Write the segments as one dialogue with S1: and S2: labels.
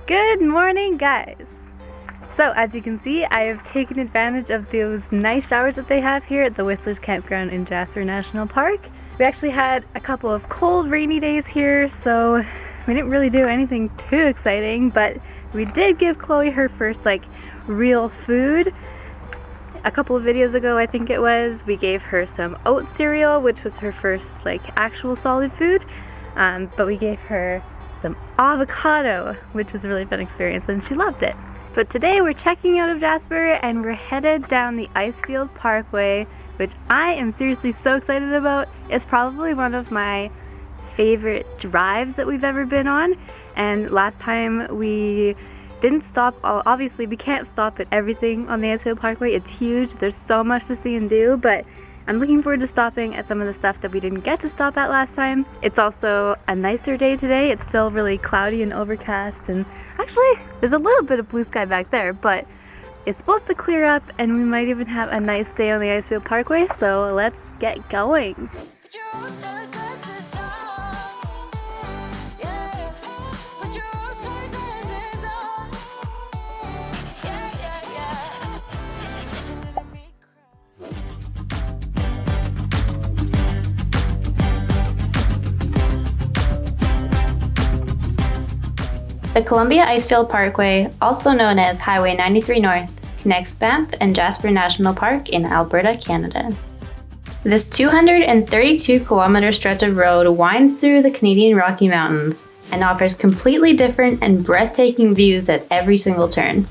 S1: Good morning, guys. So as you can see, I have taken advantage of those nice showers that they have here at the Whistler's Campground in JASPER National Park. We actually had a couple of cold, rainy days here, so we didn't really do anything too exciting, but we did give Chloe her first real food. A couple of videos ago, I think it was, we gave her some oat cereal, which was her first actual solid food, but we gave her some avocado, which was a really fun experience, and she loved it. But today we're checking out of Jasper and we're headed down the Icefield Parkway, which I am seriously so excited about. It's probably one of my favorite drives that we've ever been on, and last time we didn't stop. Obviously we can't stop at everything on the Icefield Parkway. It's huge, there's so much to see and do, but I'm looking forward to stopping at some of the stuff that we didn't get to stop at last time. It's also a nicer day today. It's still really cloudy and overcast, and actually there's a little bit of blue sky back there, but it's supposed to clear up and we might even have a nice day on the Icefield Parkway, so let's get going.
S2: The Columbia Icefield Parkway, also known as Highway 93 North, connects Banff and JASPER National Park in Alberta, Canada. This 232-kilometer stretch of road winds through the Canadian Rocky Mountains and offers completely different and breathtaking views at every single turn.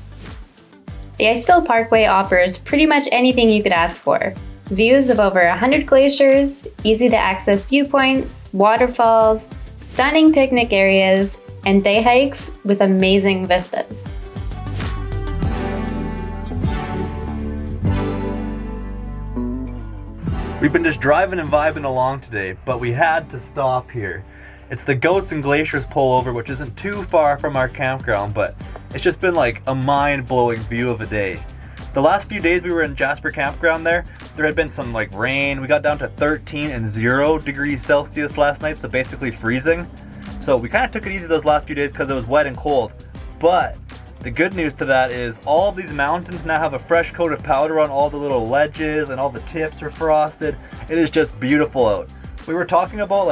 S2: The Icefield Parkway offers pretty much anything you could ask for. Views of over 100 glaciers, easy-to-access viewpoints, waterfalls, stunning picnic areas, and day hikes with amazing vistas.
S3: We've been just driving and vibing along today, but we had to stop here. It's the Goats and Glaciers pullover, which isn't too far from our campground, but it's just been a mind-blowing view of a day. The last few days we were in Jasper campground there had been some rain. We got down to 13 and 0 degrees Celsius last night, so basically freezing. So we kind of took it easy those last few days because it was wet and cold. But the good news to that is all of these mountains now have a fresh coat of powder on all the little ledges, and all the tips are frosted. It is just beautiful out. We were talking about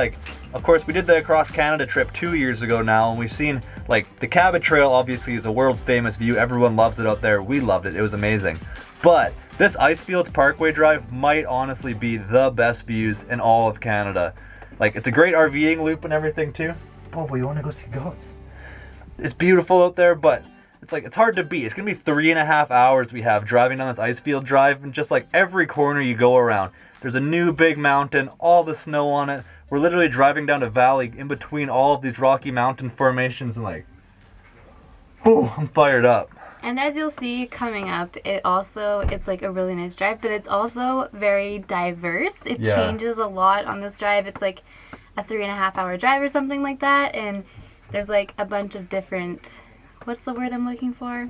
S3: of course we did the Across Canada trip 2 years ago now, and we've seen the Cabot Trail obviously is a world famous view. Everyone loves it out there. We loved it. It was amazing. But this Icefields Parkway Drive might honestly be the best views in all of Canada. It's a great RVing loop and everything too. Oh, you want to go see goats? It's beautiful out there, but it's hard to beat. It's gonna be 3.5 hours we have driving down this Icefield Drive, and just every corner you go around, there's a new big mountain, all the snow on it. We're literally driving down a valley in between all of these Rocky Mountain formations, and oh, I'm fired up.
S1: And as you'll see coming up, it's a really nice drive, but it's also very diverse. It changes a lot on this drive. It's a 3.5 hour drive or something like that, and there's a bunch of different, what's the word I'm looking for?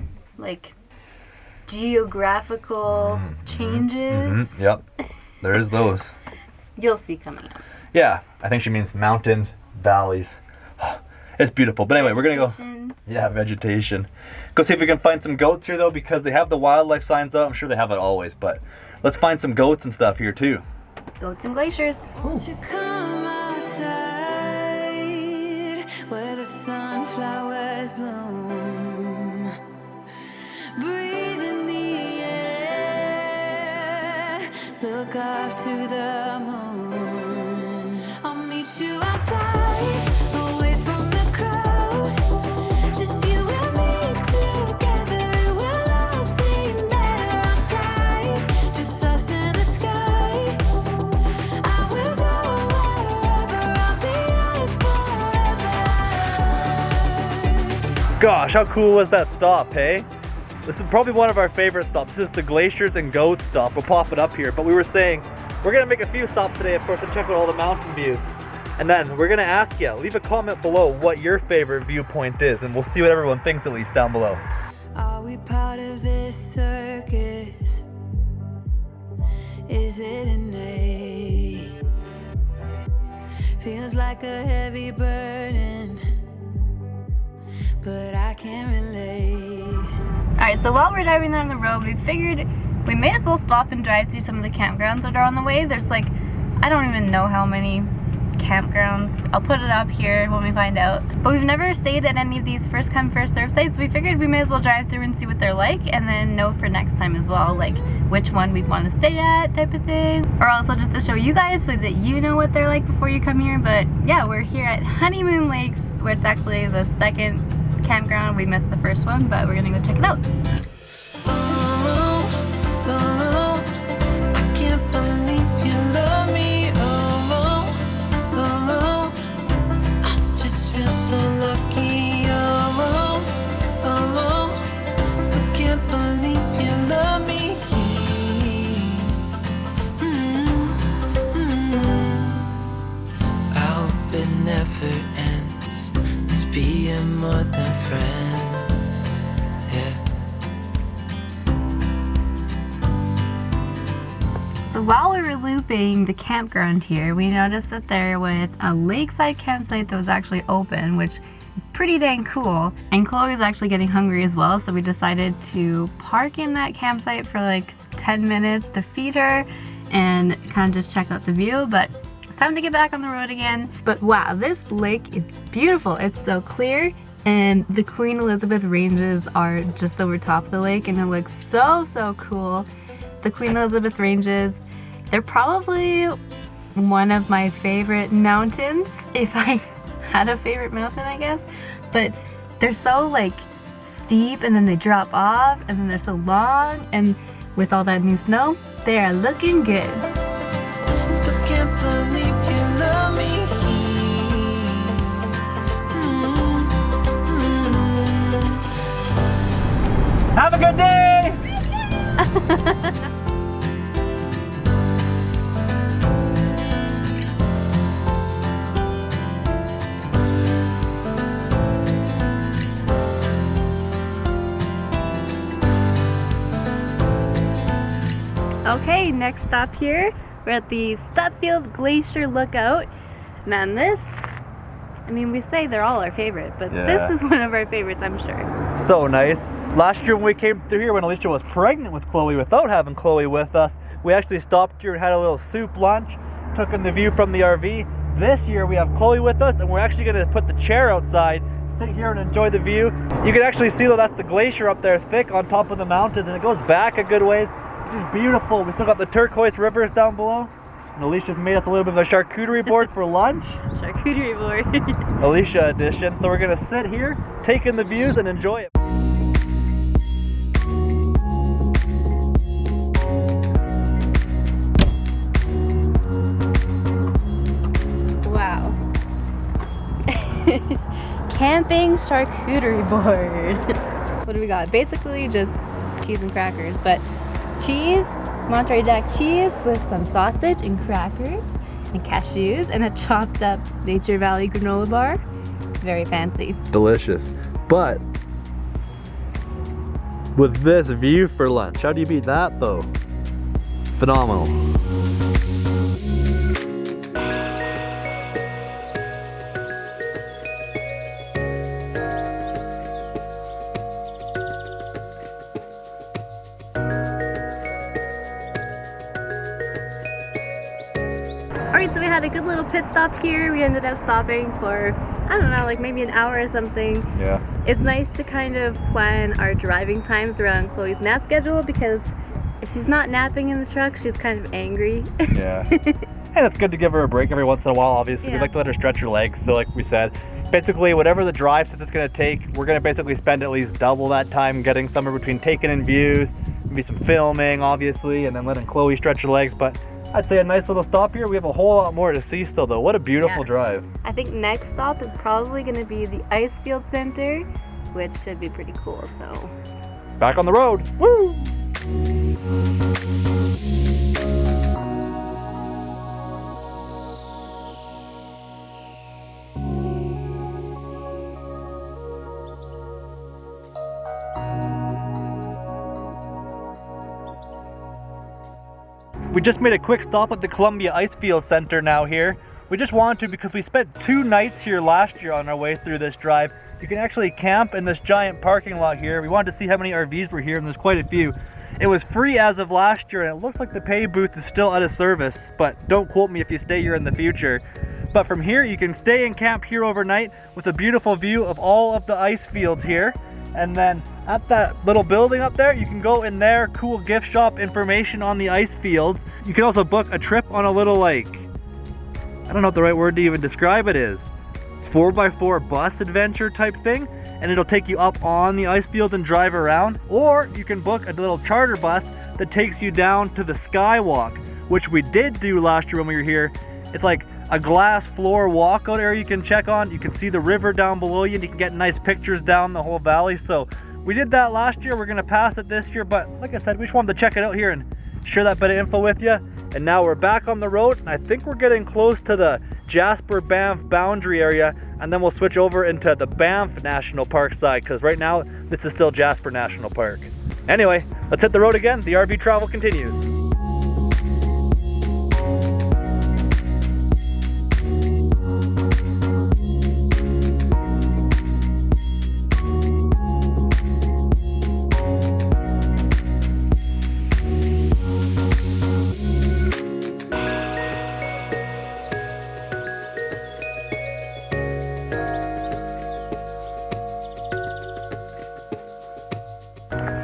S1: Geographical changes.
S3: Yep, there is those.
S1: You'll see coming up.
S3: Yeah, I think she means mountains, valleys. It's beautiful. But anyway, we're gonna go. Yeah, vegetation. Go see if we can find some goats here though, because they have the wildlife signs up. I'm sure they have it always, but let's find some goats and stuff here too.
S1: Goats and glaciers.
S4: Won't you come outside where the sunflowers bloom? Breathe in the air, look up to the moon. I'll meet you outside, away from the crowd. Just you and me together, we'll all seem better outside. Just us in the sky. I will go wherever, I'll be yours forever.
S3: Gosh, how cool was that stop, hey? This is probably one of our favorite stops. This is the Glaciers and Goats stop. We'll pop it up here, but we were saying we're gonna make a few stops today, of course, to check out all the mountain views. And then we're gonna ask you, leave a comment below what your favorite viewpoint is, and we'll see what everyone thinks at least down below.
S4: Are we part of this circus? Is it innate? Feels like a heavy burden, but I can't can relate.
S1: Alright, so while we're driving down the road, we figured we may as well stop and drive through some of the campgrounds that are on the way. There's like, I don't even know how many campgrounds. I'll put it up here when we find out. But we've never stayed at any of these first come first serve sites. We figured we may as well drive through and see what they're like, and then know for next time as well, like which one we'd want to stay at type of thing. Or also just to show you guys so that you know what they're like before you come here. But yeah, we're here at Honeymoon Lakes, where it's actually the second campground. We missed the first one, but we're gonna go check it out.
S4: I can't believe you love me. I just feel so lucky. Still can't believe you love me. I hope it never ends. Let's be more than friends. Yeah.
S1: So while we were looping the campground here, we noticed that there was a lakeside campsite that was actually open, which is pretty dang cool. And Chloe's actually getting hungry as well, so we decided to park in that campsite for like 10 minutes to feed her and kind of just check out the view. But it's time to get back on the road again. But wow, this lake is beautiful. It's so clear, and the Queen Elizabeth Ranges are just over top of the lake, and it looks so cool. The Queen Elizabeth Ranges, they're probably one of my favorite mountains, if I had a favorite mountain, I guess. But they're so like steep, and then they drop off, and then they're so long, and with all that new snow, they are looking good.
S4: Still can't believe you love me.
S3: Have a good day!
S1: Okay, next stop here, we're at the Stuttfield Glacier Lookout. Man, this, I mean, we say they're all our favorite, but
S3: Yeah.
S1: this is one of our favorites, I'm sure.
S3: So nice. Last year when we came through here, when Alysha was pregnant with Chloe, without having Chloe with us, we actually stopped here and had a little soup lunch, took in the view from the RV. This year we have Chloe with us, and we're actually going to put the chair outside, sit here and enjoy the view. You can actually see though, that's the glacier up there thick on top of the mountains, and it goes back a good ways, which is beautiful. We still got the turquoise rivers down below, and Alysha's made us a little bit of a charcuterie board for lunch.
S1: Charcuterie board.
S3: Alysha edition. So we're gonna sit here, take in the views, and enjoy it.
S1: Wow. Camping charcuterie board. What do we got? Basically just cheese and crackers, but cheese, Monterey Jack cheese with some sausage and crackers and cashews and a chopped up Nature Valley granola bar. Very fancy.
S3: Delicious. But with this view for lunch, how do you beat that though? Phenomenal.
S1: Alright, so we had a good little pit stop here. We ended up stopping for, I don't know, like maybe an hour or something.
S3: Yeah.
S1: It's nice to kind of plan our driving times around Chloe's nap schedule, because if she's not napping in the truck, she's kind of angry.
S3: Yeah. And it's good to give her a break every once in a while, obviously.
S1: Yeah.
S3: We like to let her stretch her legs. So like we said, basically whatever the drive is gonna take, we're gonna basically spend at least double that time getting somewhere between taking in views, maybe some filming, obviously, and then letting Chloe stretch her legs. But I'd say a nice little stop here. We have a whole lot more to see still though. What a beautiful
S1: Yeah.
S3: drive.
S1: I think next stop is probably going to be the Icefields Center, which should be pretty cool, so.
S3: Back on the road. Woo! We just made a quick stop at the Columbia Icefield Center now here. we just wanted to because we spent 2 nights here last year on our way through this drive. You can actually camp in this giant parking lot here. We wanted to see how many RVs were here, and there's quite a few. It was free as of last year, and it looks like the pay booth is still out of service, but don't quote me if you stay here in the future. But from here, you can stay and camp here overnight with a beautiful view of all of the ice fields here. And then at that little building up there, you can go in there, cool gift shop, information on the ice fields. You can also book a trip on a little, like, I don't know what the right word to even describe it is, 4x4 bus adventure type thing. And it'll take you up on the ice field and drive around. Or you can book a little charter bus that takes you down to the Skywalk, which we did do last year when we were here. It's like a glass floor walkout area you can check on. You can see the river down below you, and you can get nice pictures down the whole valley. So we did that last year. We're gonna pass it this year, but like I said, we just wanted to check it out here and share that bit of info with you. And now we're back on the road, and I think we're getting close to the Jasper Banff boundary area, and then we'll switch over into the Banff National Park side, because right now this is still Jasper National Park. Anyway, let's hit the road again. The RV travel continues.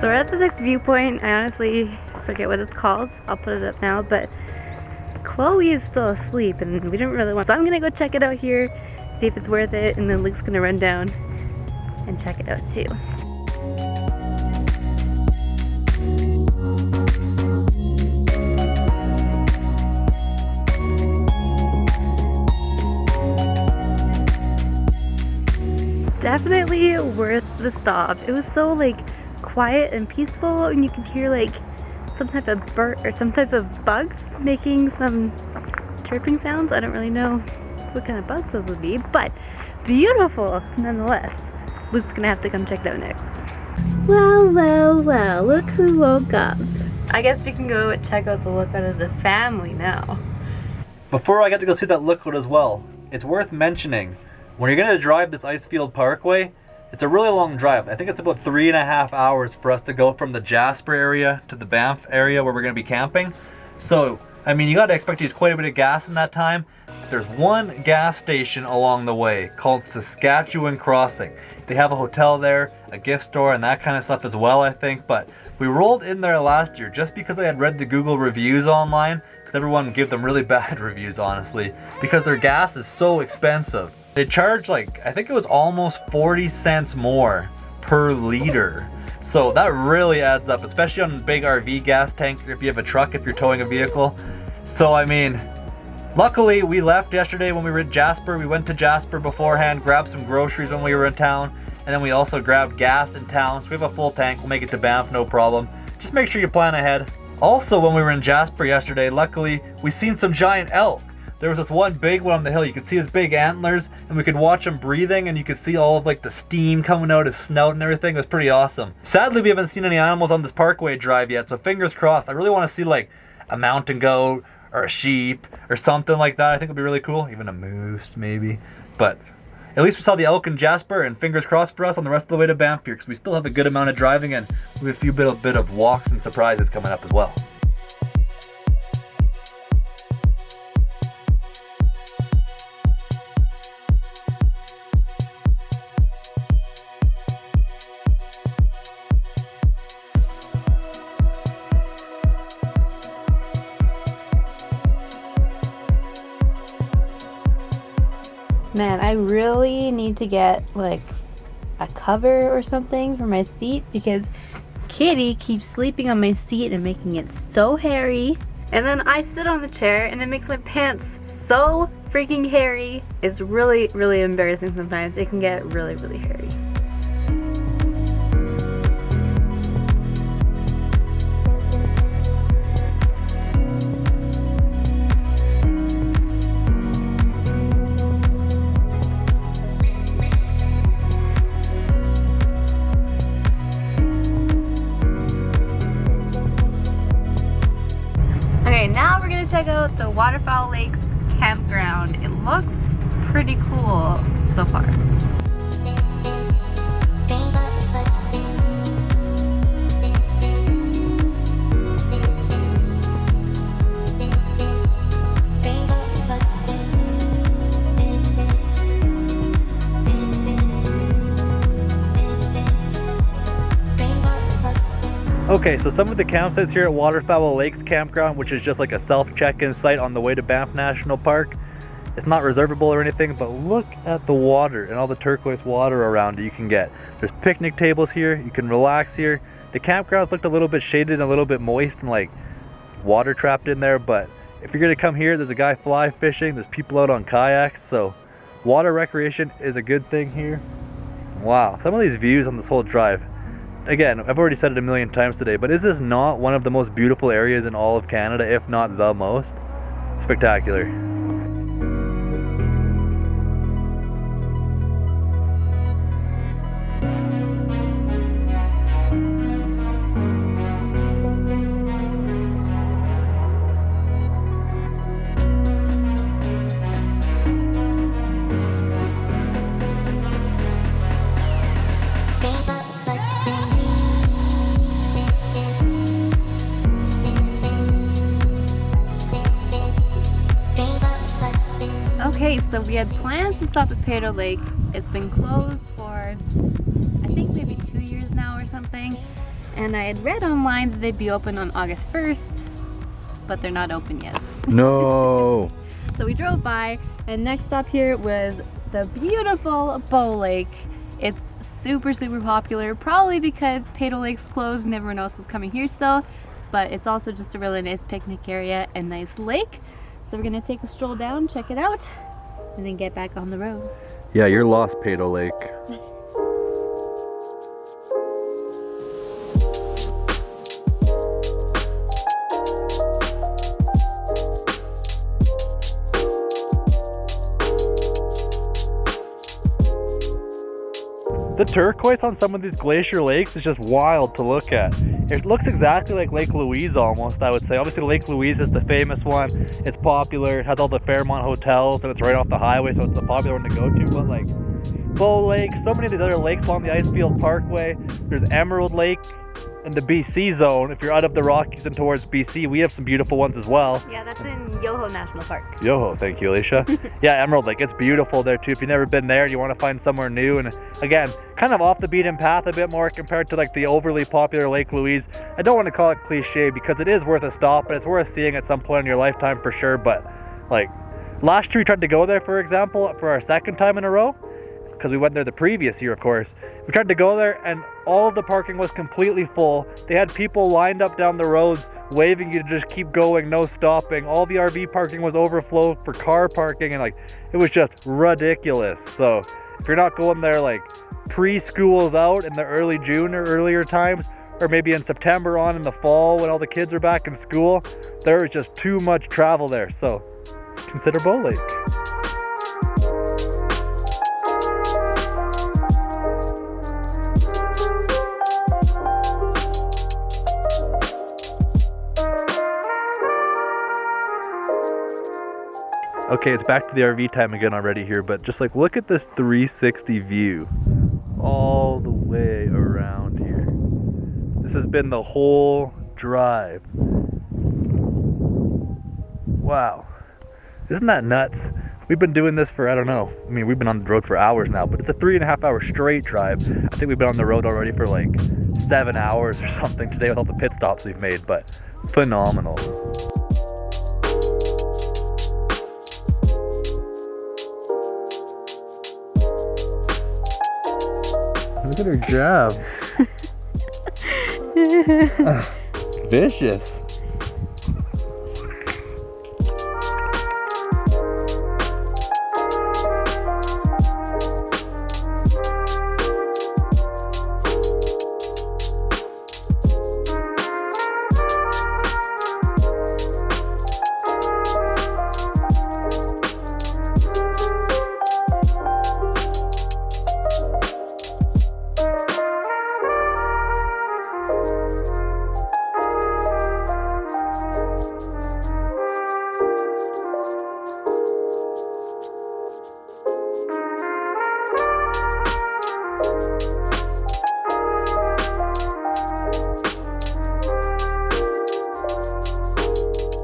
S1: So we're at the next viewpoint. I honestly forget what it's called. I'll put it up now, but Chloe is still asleep and we didn't really want, so I'm gonna go check it out here, see if it's worth it, and then Luke's gonna run down and check it out too. Definitely worth the stop. It was so like quiet and peaceful, and you could hear like some type of bird or some type of bugs making some chirping sounds. I don't really know what kind of bugs those would be, but beautiful nonetheless. Luke's gonna have to come check it out next. Well, look who woke up. I guess we can go check out the lookout of the family now.
S3: Before I get to go see that lookout as well, it's worth mentioning, when you're gonna drive this Icefield Parkway, it's a really long drive. I think it's about 3.5 hours for us to go from the Jasper area to the Banff area where we're gonna be camping. So, I mean, you gotta expect to use quite a bit of gas in that time. There's one gas station along the way called Saskatchewan Crossing. They have a hotel there, a gift store, and that kind of stuff as well, I think. But we rolled in there last year just because I had read the Google reviews online, because everyone gave them really bad reviews, honestly, because their gas is so expensive. They charge like, I think it was almost 40 cents more per liter. So that really adds up, especially on a big RV gas tank, if you have a truck, if you're towing a vehicle. So I mean, luckily we left yesterday when we were in Jasper. We went to Jasper beforehand, grabbed some groceries when we were in town, and then we also grabbed gas in town. So we have a full tank, we'll make it to Banff, no problem. Just make sure you plan ahead. Also, when we were in Jasper yesterday, luckily we seen some giant elk. There was this one big one on the hill. You could see his big antlers, and we could watch him breathing, and you could see all of like the steam coming out his snout and everything. It was pretty awesome. Sadly, we haven't seen any animals on this parkway drive yet, so fingers crossed. I really want to see like a mountain goat or a sheep or something like that. I think it'd be really cool. Even a moose maybe. But at least we saw the elk in Jasper, and fingers crossed for us on the rest of the way to Banff here, because we still have a good amount of driving, and we have a few bit of walks and surprises coming up as well.
S1: Man, I really need to get like a cover or something for my seat, because Kitty keeps sleeping on my seat and making it so hairy. And then I sit on the chair and it makes my pants so freaking hairy. It's really, really embarrassing sometimes. It can get really, really hairy. Now we're gonna check out the Waterfowl Lakes campground. campground. It looks pretty cool so far.
S3: Okay, so some of the campsites here at Waterfowl Lakes Campground, which is just like a self-check-in site on the way to Banff National Park. It's not reservable or anything, but look at the water and all the turquoise water around it you can get. There's picnic tables here, you can relax here. The campgrounds looked a little bit shaded and a little bit moist and like water trapped in there, but if you're gonna come here, there's a guy fly fishing, there's people out on kayaks, so water recreation is a good thing here. Wow, some of these views on this whole drive. Again, I've already said it a million times today, but is this not one of the most beautiful areas in all of Canada, if not the most? Spectacular.
S1: Okay, so we had plans to stop at Peyto Lake. It's been closed for, I think maybe 2 years now or something. And I had read online that they'd be open on August 1st, but they're not open yet.
S3: No.
S1: So we drove by, and next stop here was the beautiful Bow Lake. It's super popular, probably because Peyto Lake's closed and everyone else is coming here still, but it's also just a really nice picnic area and nice lake. So we're gonna take a stroll down, check it out, and then get back on the road.
S3: Yeah, you're lost, Peyto Lake. The turquoise on some of these glacier lakes is just wild to look at. It looks exactly like Lake Louise almost, I would say. Obviously Lake Louise is the famous one. It's popular, it has all the Fairmont hotels, and it's right off the highway, so it's the popular one to go to. But like Bow Lake, so many of these other lakes along the Icefield Parkway. There's Emerald Lake in the BC zone. If you're out of the Rockies and towards BC, we have some beautiful ones as well.
S1: Yeah, that's in Yoho National Park.
S3: Yoho, thank you, Alysha. Yeah, Emerald Lake, it's beautiful there too. If you've never been there and you want to find somewhere new, and again, kind of off the beaten path a bit more compared to like the overly popular Lake Louise. I don't want to call it cliche because it is worth a stop and it's worth seeing at some point in your lifetime for sure. But like last year we tried to go there, for example, for our second time in a row, because we went there the previous year, of course. We tried to go there and all of the parking was completely full. They had people lined up down the roads waving you to just keep going, no stopping. All the RV parking was overflowed for car parking, and like it was just ridiculous. So if you're not going there like pre-school's out in the early June or earlier times, or maybe in September on in the fall when all the kids are back in school, there is just too much travel there. So consider Bow Lake. Okay, it's back to the RV time again already here, but just like look at this 360 view all the way around here. This has been the whole drive. Wow. Isn't that nuts? We've been doing this for, I don't know, I mean, we've been on the road for hours now, but it's a 3.5 hour straight drive. I think we've been on the road already for like 7 hours or something today with all the pit stops we've made, but phenomenal. Look at her jab. Vicious.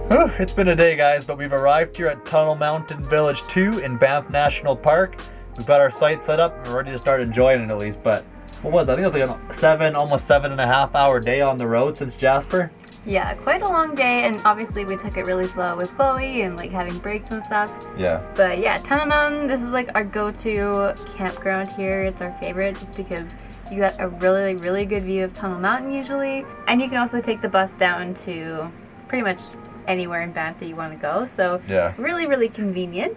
S3: Whew, it's been a day, guys, but we've arrived here at Tunnel Mountain Village 2 in Banff National Park. We've got our site set up and we're ready to start enjoying it at least, but what was that? I think it was like almost 7.5 hour day on the road since Jasper.
S1: Yeah, quite a long day, and obviously we took it really slow with Chloe and like having breaks and stuff.
S3: Yeah.
S1: But yeah, Tunnel Mountain, this is like our go-to campground here. It's our favorite just because you got a really, really good view of Tunnel Mountain usually. And you can also take the bus down to pretty much anywhere in Banff that you want to go. So
S3: Yeah.
S1: really, really convenient.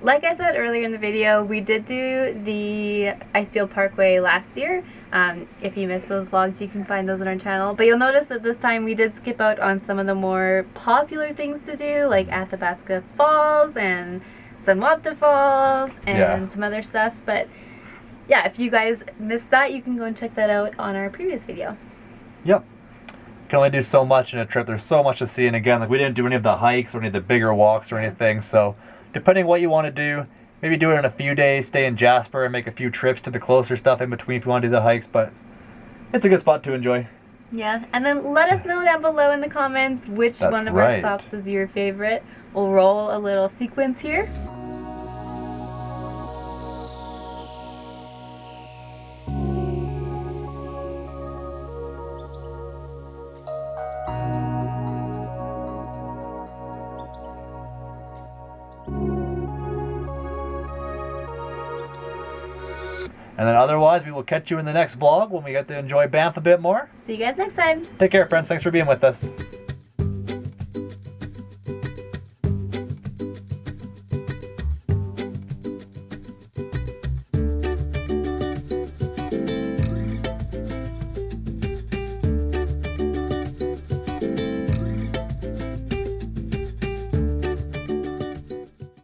S1: Like I said earlier in the video, we did do the Icefield Parkway last year. If you missed those vlogs, you can find those on our channel. But you'll notice that this time we did skip out on some of the more popular things to do, like Athabasca Falls and some Waterfalls and some other stuff. But yeah, if you guys missed that, you can go and check that out on our previous video.
S3: Yep. Can only do so much in a trip. There's so much to see, and again, like we didn't do any of the hikes or any of the bigger walks or anything, so depending what you want to do, maybe do it in a few days, stay in Jasper and make a few trips to the closer stuff in between if you want to do the hikes, but it's a good spot to enjoy.
S1: Yeah, and then let us know down below in the comments which
S3: That's
S1: one of
S3: right.
S1: our stops is your favorite. We'll roll a little sequence here.
S3: And then otherwise, we will catch you in the next vlog when we get to enjoy Banff a bit more.
S1: See you guys next time.
S3: Take care, friends. Thanks for being with us.